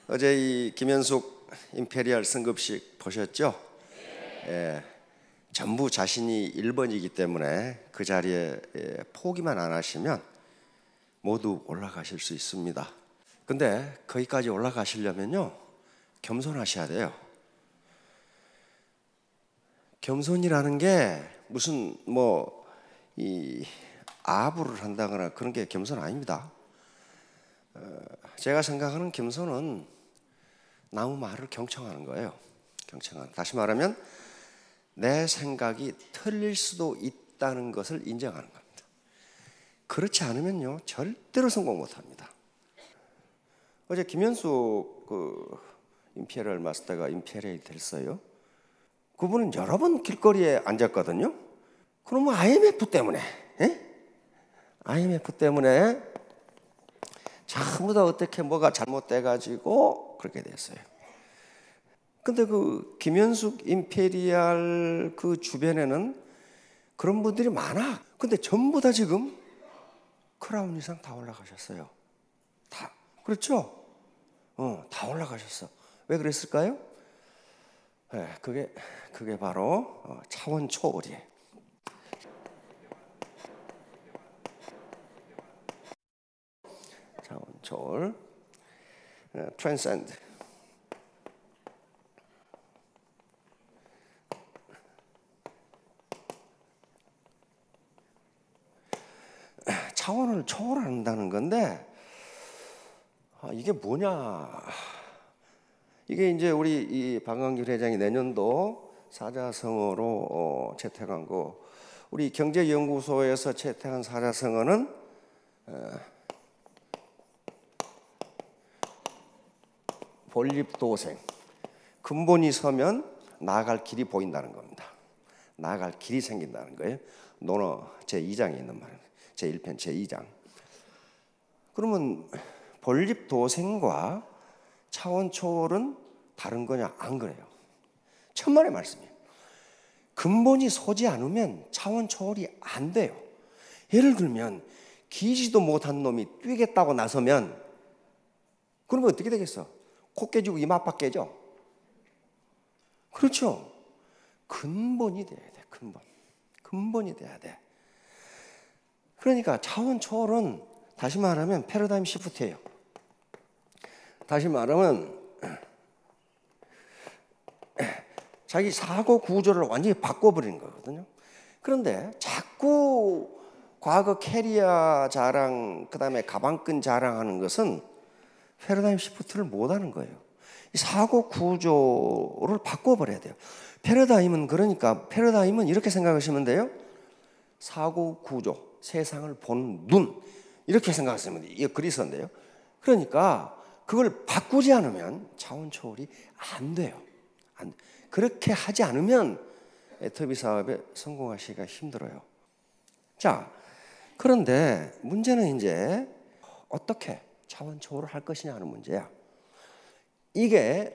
어제 이 김현숙 임페리얼 승급식 보셨죠? 예, 전부 자신이 1번이기 때문에 그 자리에 포기만 안 하시면 모두 올라가실 수 있습니다. 근데 거기까지 올라가시려면요, 겸손하셔야 돼요. 겸손이라는 게 무슨 이 아부를 한다거나 그런 게 겸손 아닙니다. 제가 생각하는 겸손은 나무 말을 경청하는 거예요. 경청하는. 다시 말하면 내 생각이 틀릴 수도 있다는 것을 인정하는 겁니다. 그렇지 않으면요, 절대로 성공 못합니다. 어제 김현숙 임페리얼 마스터가 임페리얼이 됐어요. 그분은 여러 번 길거리에 앉았거든요. 그러면 IMF 때문에, IMF 때문에 전부 다 어떻게 뭐가 잘못돼가지고 그렇게 됐어요. 근데 그 김현숙 임페리얼 그 주변에는 그런 분들이 많아. 근데 전부 다 지금 크라운 이상 다 올라가셨어요. 다. 그렇죠? 다 올라가셨어. 왜 그랬을까요? 네, 그게 바로 차원 초월이에요. 차원 초월, transcend. 차원을 초월한다는 건데, 이게 뭐냐? 이게 이제 우리 이 방광길 회장이 내년도 사자성어로 채택한 거, 우리 경제연구소에서 채택한 사자성어는 본립도생. 근본이 서면 나아갈 길이 보인다는 겁니다. 나아갈 길이 생긴다는 거예요. 논어 제2장에 있는 말입니다. 제1편 제2장. 그러면 본립도생과 차원 초월은 다른 거냐? 안 그래요. 천만의 말씀이에요. 근본이 서지 않으면 차원 초월이 안 돼요. 예를 들면 기지도 못한 놈이 뛰겠다고 나서면 그러면 어떻게 되겠어? 코 깨지고 이마 아파 깨져. 그렇죠? 근본이 돼야 돼. 근본이 돼야 돼. 그러니까 차원 초월은 다시 말하면 패러다임 시프트예요. 다시 말하면 자기 사고 구조를 완전히 바꿔버리는 거거든요. 그런데 자꾸 과거 캐리어 자랑, 그 다음에 가방끈 자랑하는 것은 패러다임 시프트를 못하는 거예요. 이 사고 구조를 바꿔버려야 돼요. 패러다임은 이렇게 생각하시면 돼요. 사고 구조, 세상을 보는 눈, 이렇게 생각하시면 돼요. 이게 그리스인데요. 그러니까 그걸 바꾸지 않으면 차원 초월이 안 돼요. 그렇게 하지 않으면 애터비 사업에 성공하시기가 힘들어요. 자, 그런데 문제는 이제 어떻게 차원 초월을 할 것이냐 하는 문제야. 이게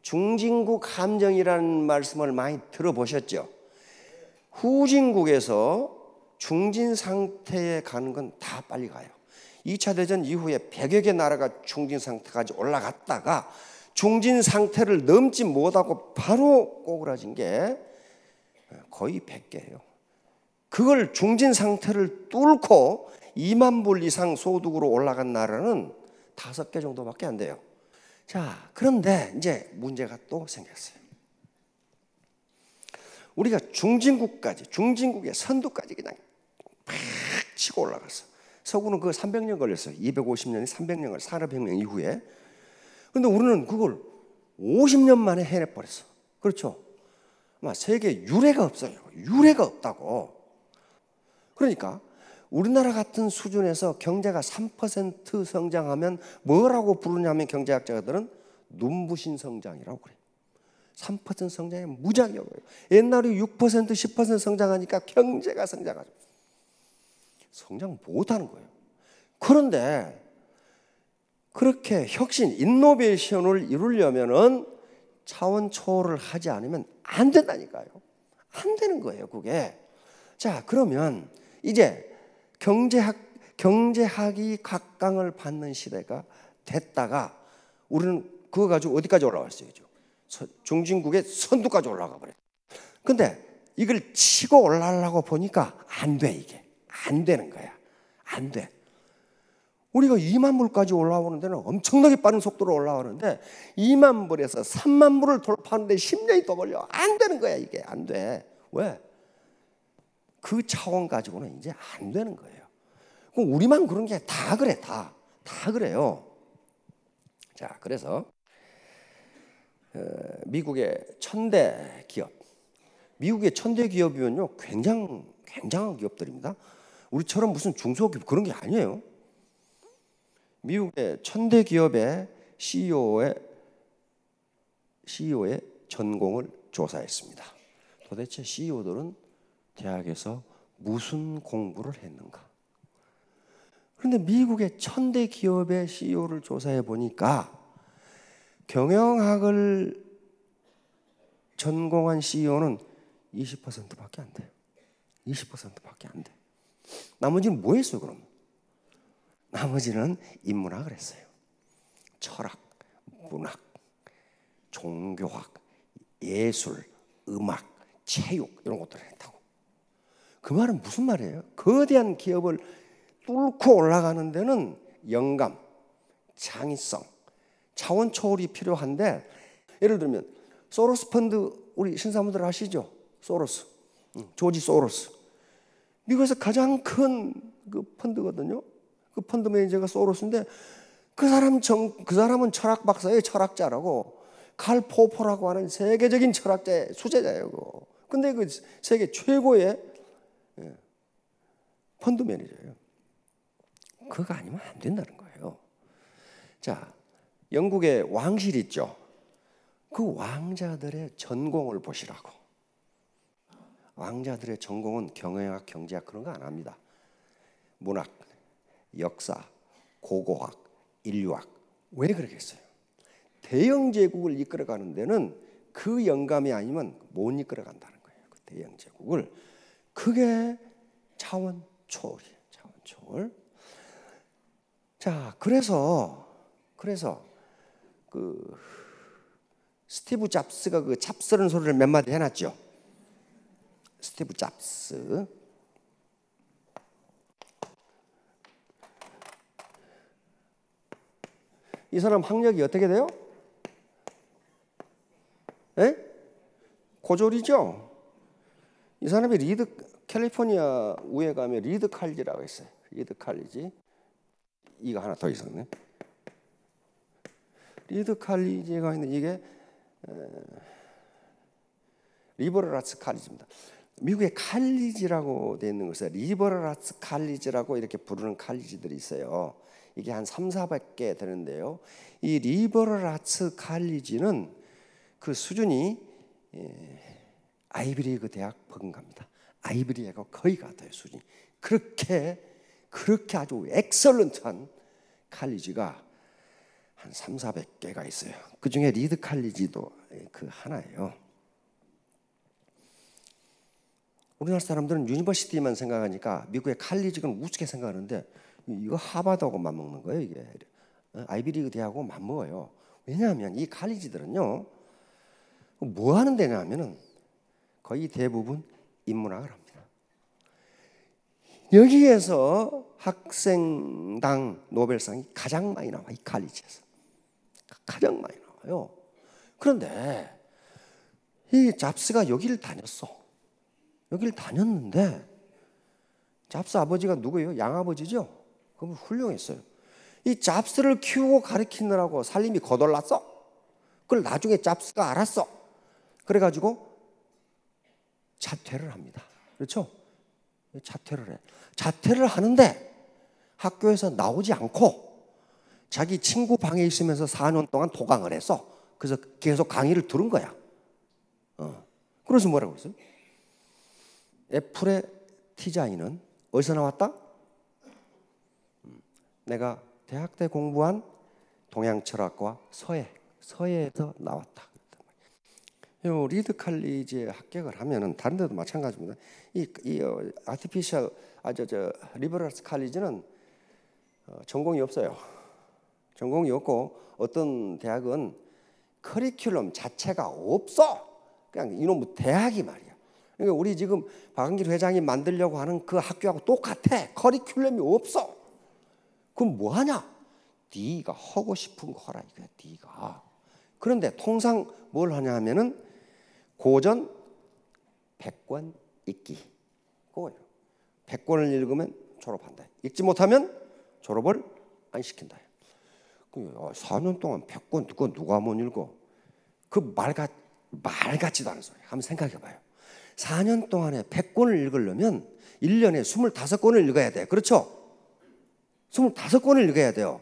중진국 함정이라는 말씀을 많이 들어보셨죠? 후진국에서 중진 상태에 가는 건 다 빨리 가요. 2차 대전 이후에 100여 개 나라가 중진 상태까지 올라갔다가 중진 상태를 넘지 못하고 바로 꼬그라진 게 거의 100개예요. 그걸 중진 상태를 뚫고 2만 불 이상 소득으로 올라간 나라는 5개 정도밖에 안 돼요. 자, 그런데 이제 문제가 또 생겼어요. 우리가 중진국의 선두까지 그냥 팍 치고 올라갔어. 서구는 그거 300년 걸렸어요. 250년이 300년 걸렸어요. 산업혁명 이후에. 그런데 우리는 그걸 50년 만에 해내버렸어. 그렇죠? 세계에 유례가 없어요. 유례가 없다고. 그러니까 우리나라 같은 수준에서 경제가 3% 성장하면 뭐라고 부르냐면 경제학자들은 눈부신 성장이라고 그래요. 3% 성장이 무지하게 어려워요. 옛날에 6% 10% 성장하니까 경제가 성장 못하는 거예요. 그런데 그렇게 혁신, 인노베이션을 이루려면은 차원 초월을 하지 않으면 안 된다니까요. 안 되는 거예요, 그게. 자, 그러면 이제 경제학이 각광을 받는 시대가 됐다가 우리는 그거 가지고 어디까지 올라왔어요? 중진국의 선두까지 올라가 버려요. 근데 이걸 치고 올라가려고 보니까 안 돼. 이게 안 되는 거야. 안 돼. 우리가 2만 불까지 올라오는 데는 엄청나게 빠른 속도로 올라오는데 2만 불에서 3만 불을 돌파하는데 10년이 더 걸려. 안 되는 거야. 이게 안 돼. 왜? 그 차원 가지고는 이제 안 되는 거예요. 그럼 우리만 그런 게 다 그래. 다 그래요. 자, 그래서 미국의 천대 기업, 미국의 천대 기업이면요 굉장한 기업들입니다. 우리처럼 무슨 중소기업 그런 게 아니에요. 미국의 천대 기업의 CEO의 전공을 조사했습니다. 도대체 CEO들은 대학에서 무슨 공부를 했는가? 그런데 미국의 천대 기업의 CEO를 조사해 보니까 경영학을 전공한 CEO는 20%밖에 안 돼요. 20%밖에 안 돼. 나머지는 뭐 했어요, 그럼? 나머지는 인문학을 했어요. 철학, 문학, 종교학, 예술, 음악, 체육 이런 것들을 했다고. 그 말은 무슨 말이에요? 거대한 기업을 뚫고 올라가는 데는 영감, 창의성, 차원 초월이 필요한데, 예를 들면 소로스 펀드 우리 신사분들 아시죠? 소로스, 조지 소로스. 미국에서 가장 큰 그 펀드거든요. 그 펀드 매니저가 소로스인데 그 사람은 철학 박사예요. 철학자라고. 칼 포퍼라고 하는 세계적인 철학자의 수제자예요. 근데 그 세계 최고의 펀드 매니저예요. 그거 아니면 안 된다는 거예요. 자, 영국의 왕실 있죠. 그 왕자들의 전공을 보시라고. 왕자들의 전공은 경영학, 경제학 그런 거 안 합니다. 문학, 역사, 고고학, 인류학. 왜 그러겠어요? 대영 제국을 이끌어가는 데는 그 영감이 아니면 못 이끌어간다는 거예요. 그 대영 제국을. 그게 차원 초월이에요. 차원 초월. 자, 그래서 그 스티브 잡스가 그 잡스러운 소리를 몇 마디 해놨죠. 스티브 잡스. 이 사람 학력이 어떻게 돼요? 에? 고졸이죠. 이 사람이 캘리포니아 우에 가면 리드 칼리지라고 있어요. 리드 칼리지. 이거 하나 더 있었네. 리드 칼리지가 있는 이게 리버럴 아츠 칼리지입니다. 미국의 칼리지라고 되어 있는 것은 리버럴 아츠 칼리지라고 이렇게 부르는 칼리지들이 있어요. 이게 한 300~400개 되는데요. 이 리버럴 아츠 칼리지는 그 수준이 아이비리그 대학 버금갑니다. 아이비리그하고 거의 같아요, 수준이. 그렇게 아주 엑설런트한 칼리지가 한 300~400개가 있어요. 그 중에 리드 칼리지도 그 하나예요. 우리나라 사람들은 유니버시티만 생각하니까 미국의 칼리지는 우습게 생각하는데 이거 하버드하고 맞먹는 거예요. 이게 아이비리그 대학하고 맞먹어요. 왜냐하면 이 칼리지들은요 뭐 하는 데냐 하면은 거의 대부분 인문학을 합니다. 여기에서 학생당 노벨상이 가장 많이 나와. 이 칼리지에서 가장 많이 나와요. 그런데 이 잡스가 여기를 다녔어. 여기를 다녔는데 잡스 아버지가 누구예요? 양아버지죠? 그럼 훌륭했어요. 이 잡스를 키우고 가르치느라고 살림이 거덜났어. 그걸 나중에 잡스가 알았어. 그래가지고 자퇴를 합니다. 그렇죠? 자퇴를 해. 자퇴를 하는데 학교에서 나오지 않고 자기 친구 방에 있으면서 4년 동안 도강을 했어. 그래서 계속 강의를 들은 거야. 그래서 뭐라고 했어요? 애플의 디자인은 어디서 나왔다? 내가 대학 때 공부한 동양철학과 서예에서 나왔다. 요 리드 칼리지에 합격을 하면은 다른 데도 마찬가지입니다. 이 아티피셜 리버럴 칼리지는 전공이 없어요. 전공이 없고 어떤 대학은 커리큘럼 자체가 없어. 그냥 이놈의 대학이 말이야. 그러니까 우리 지금 박한길 회장이 만들려고 하는 그 학교하고 똑같아. 커리큘럼이 없어. 그럼 뭐 하냐? 네가 하고 싶은 거 하라 이거야. 네가. 그런데 통상 뭘 하냐 하면은 고전 100권 읽기. 그거예요. 100권을 읽으면 졸업한다. 읽지 못하면 졸업을 안 시킨다. 4년 동안 100권 그거 누가 못 읽어? 그 말 같지도 않은 소리. 한번 생각해 봐요. 4년 동안에 100권을 읽으려면 1년에 25권을 읽어야 돼. 그렇죠? 25권을 읽어야 돼요.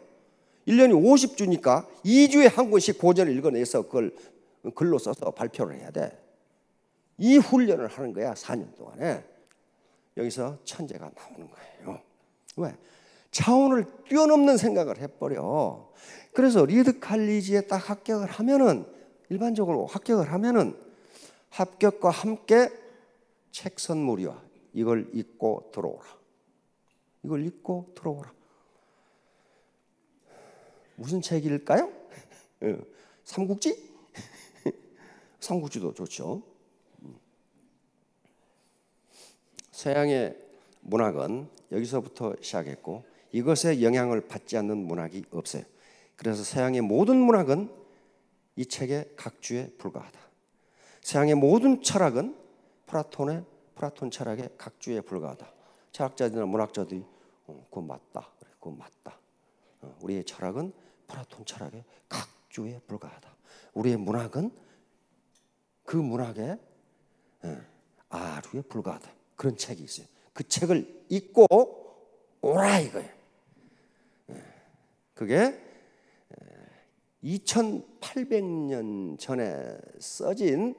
1년이 50주니까 2주에 한 권씩 고전을 읽어내서 그걸 글로 써서 발표를 해야 돼. 이 훈련을 하는 거야. 4년 동안에. 여기서 천재가 나오는 거예요. 왜? 차원을 뛰어넘는 생각을 해버려. 그래서 리드 칼리지에 딱 합격을 하면은, 일반적으로 합격을 하면은 합격과 함께 책 선물이와 이걸 읽고 들어오라. 이걸 읽고 들어오라. 무슨 책일까요? 삼국지? 삼국지도 좋죠. 서양의 문학은 여기서부터 시작했고 이것에 영향을 받지 않는 문학이 없어요. 그래서 서양의 모든 문학은 이 책의 각주에 불과하다. 서양의 모든 철학은 플라톤 철학의 각주에 불과하다. 철학자들이나 문학자들이 그건 맞다. 그건 맞다. 우리의 철학은 플라톤 철학의 각주에 불과하다. 우리의 문학은 그 문학의 아류에 불과하다. 그런 책이 있어요. 그 책을 읽고 오라 이거예요. 그게 2800년 전에 써진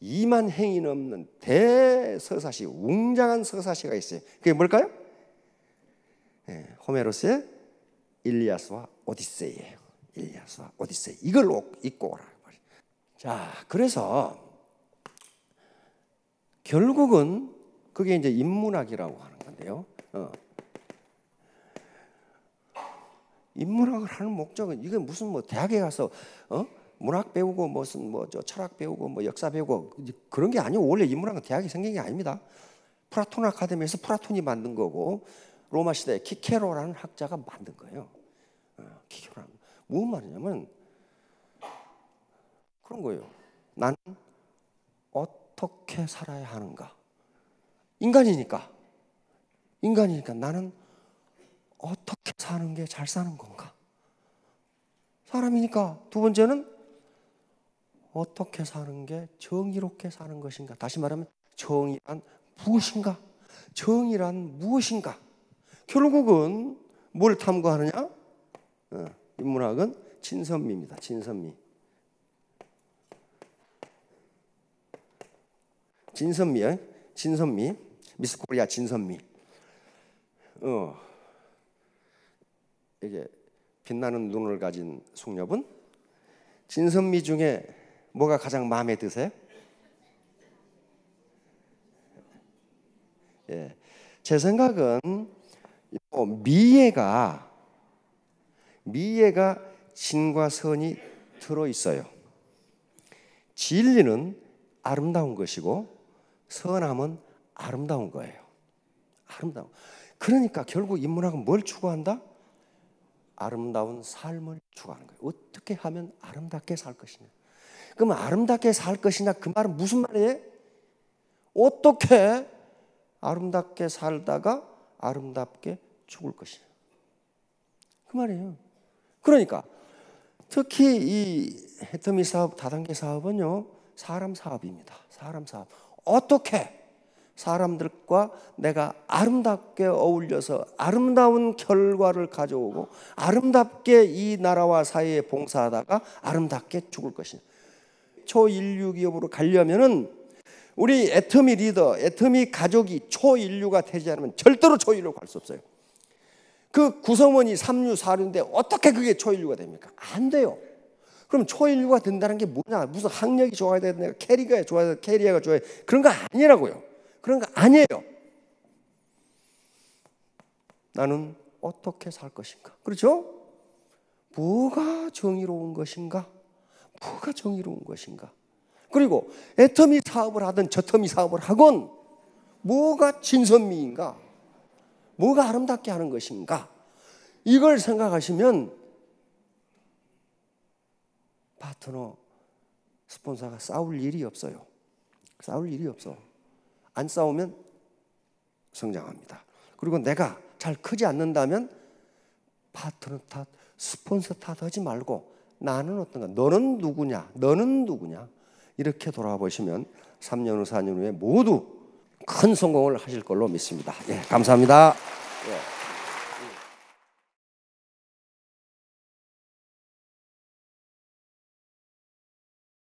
2만 행이 넘는 대서사시, 웅장한 서사시가 있어요. 그게 뭘까요? 호메로스의 일리아스와 오디세이예요. 일리아스와 오디세이. 이걸 읽고 오라. 자, 그래서 결국은 그게 이제 인문학이라고 하는 건데요. 인문학을 하는 목적은 이게 무슨 뭐 대학에 가서 문학 배우고 무슨 뭐 저 철학 배우고 뭐 역사 배우고 그런 게 아니고 원래 인문학은 대학이 생긴 게 아닙니다. 플라톤 아카데미에서 플라톤이 만든 거고 로마 시대에 키케로라는 학자가 만든 거예요. 키케로라는 무슨 말이냐면 그런 거예요. 나는 어떻게 살아야 하는가? 인간이니까 나는 어떻게 사는 게 잘 사는 건가? 사람이니까. 두 번째는 어떻게 사는 게 정의롭게 사는 것인가? 다시 말하면 정의란 무엇인가? 정의란 무엇인가? 결국은 뭘 탐구하느냐? 인문학은 진선미입니다. 진선미, 미스 코리아 진선미. 이게 빛나는 눈을 가진 숙녀분. 진선미 중에 뭐가 가장 마음에 드세요? 제 생각은 미예가 진과 선이 들어 있어요. 진리는 아름다운 것이고 선함은 아름다운 거예요. 아름다운. 그러니까 결국 인문학은 뭘 추구한다? 아름다운 삶을 추구하는 거예요. 어떻게 하면 아름답게 살 것이냐. 그러면 아름답게 살 것이냐 그 말은 무슨 말이에요? 어떻게 아름답게 살다가 아름답게 죽을 것이냐. 그 말이에요. 그러니까 특히 이 해터미 사업, 다단계 사업은요 사람 사업입니다. 사람 사업. 어떻게 사람들과 내가 아름답게 어울려서 아름다운 결과를 가져오고 아름답게 이 나라와 사회에 봉사하다가 아름답게 죽을 것이냐. 초인류 기업으로 가려면은 우리 애터미 리더, 애터미 가족이 초인류가 되지 않으면 절대로 초인류로 갈 수 없어요. 그 구성원이 3류, 4류인데 어떻게 그게 초인류가 됩니까? 안 돼요. 그럼 초인류가 된다는 게 뭐냐? 무슨 학력이 좋아야 되냐? 캐리어가 좋아야 그런 거 아니라고요. 그런 거 아니에요. 나는 어떻게 살 것인가? 그렇죠? 뭐가 정의로운 것인가? 뭐가 뭐가 정의로운 것인가? 그리고 애터미 사업을 하든 저터미 사업을 하건 뭐가 진선미인가? 뭐가 아름답게 하는 것인가? 이걸 생각하시면 파트너, 스폰서가 싸울 일이 없어요. 싸울 일이 없어. 안 싸우면 성장합니다. 그리고 내가 잘 크지 않는다면 파트너 탓, 스폰서 탓하지 말고 나는 어떤가? 너는 누구냐? 너는 누구냐? 이렇게 돌아보시면 3년 후, 4년 후에 모두 큰 성공을 하실 걸로 믿습니다. 예, 감사합니다. 예.